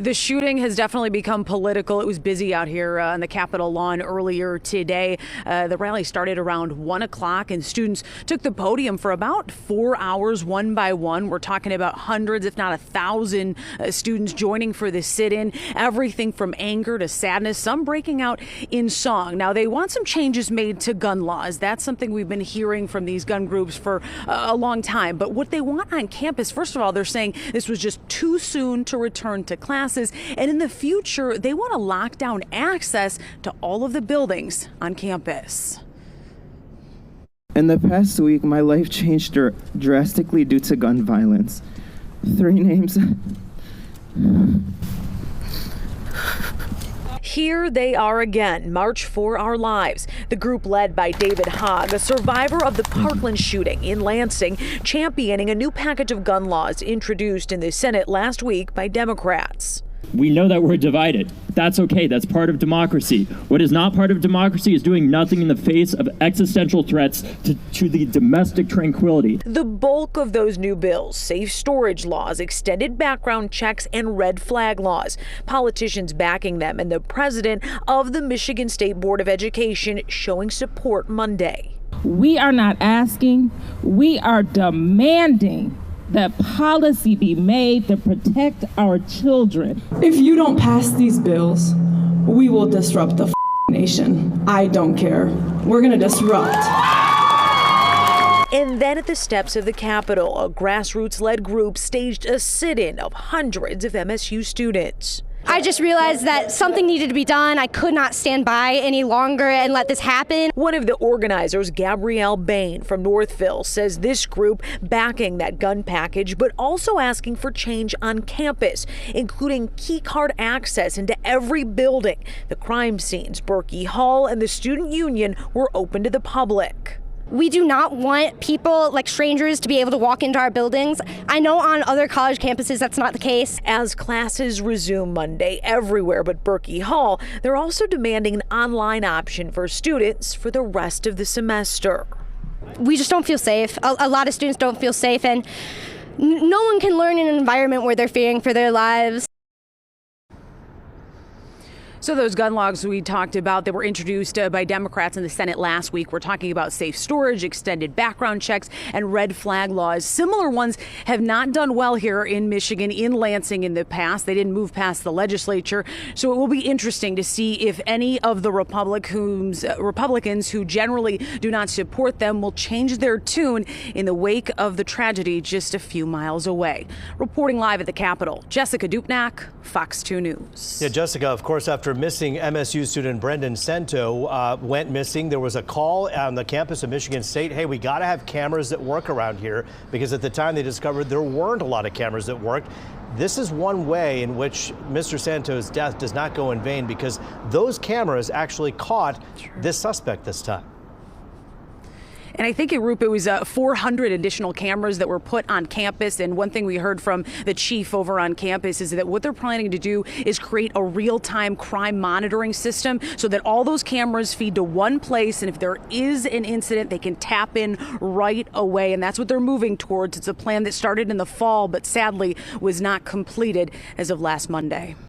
The shooting has definitely become political. It was busy out here on the Capitol lawn earlier today. The rally started around 1 o'clock and students took the podium for about 4 hours, one by one. We're talking about hundreds, if not 1,000 students joining for the sit-in. Everything from anger to sadness, some breaking out in song. Now, they want some changes made to gun laws. That's something we've been hearing from these gun groups for a long time. But what they want on campus, first of all, they're saying this was just too soon to return to class. And in the future, they want to lock down access to all of the buildings on campus. In the past week, my life changed drastically due to gun violence. 3 names. Here they are again, March for Our Lives. The group led by David Hogg, a survivor of the Parkland shooting in Lansing, championing a new package of gun laws introduced in the Senate last week by Democrats. We know that we're divided. That's okay. That's part of democracy. What is not part of democracy is doing nothing in the face of existential threats to the domestic tranquility. The bulk of those new bills, safe storage laws, extended background checks, and red flag laws. Politicians backing them, and the president of the Michigan State Board of Education showing support Monday. We are not asking, we are demanding that policy be made to protect our children. If you don't pass these bills, we will disrupt the nation. I don't care. We're gonna disrupt. And then at the steps of the Capitol, a grassroots-led group staged a sit-in of hundreds of MSU students. I just realized that something needed to be done. I could not stand by any longer and let this happen. One of the organizers, Gabrielle Bain from Northville, says this group backing that gun package, but also asking for change on campus, including key card access into every building. The crime scenes, Berkey Hall, and the student union were open to the public. We do not want people like strangers to be able to walk into our buildings. I know on other college campuses that's not the case. As classes resume Monday everywhere but Berkey Hall, they're also demanding an online option for students for the rest of the semester. We just don't feel safe. A lot of students don't feel safe, and no one can learn in an environment where they're fearing for their lives. So those gun laws we talked about that were introduced by Democrats in the Senate last week, we're talking about safe storage, extended background checks, and red flag laws. Similar ones have not done well here in Michigan, in Lansing in the past. They didn't move past the legislature. So it will be interesting to see if any of the Republicans who generally do not support them will change their tune in the wake of the tragedy just a few miles away. Reporting live at the Capitol, Jessica Dupnack, Fox 2 News. Yeah, Jessica, of course, after missing MSU student Brendan Sento went missing, there was a call on the campus of Michigan State. Hey, we got to have cameras that work around here, because at the time they discovered there weren't a lot of cameras that worked. This is one way in which Mr. Sento's death does not go in vain, because those cameras actually caught this suspect this time. And I think, Rupe, it was 400 additional cameras that were put on campus. And one thing we heard from the chief over on campus is that what they're planning to do is create a real-time crime monitoring system so that all those cameras feed to one place. And if there is an incident, they can tap in right away. And that's what they're moving towards. It's a plan that started in the fall, but sadly was not completed as of last Monday.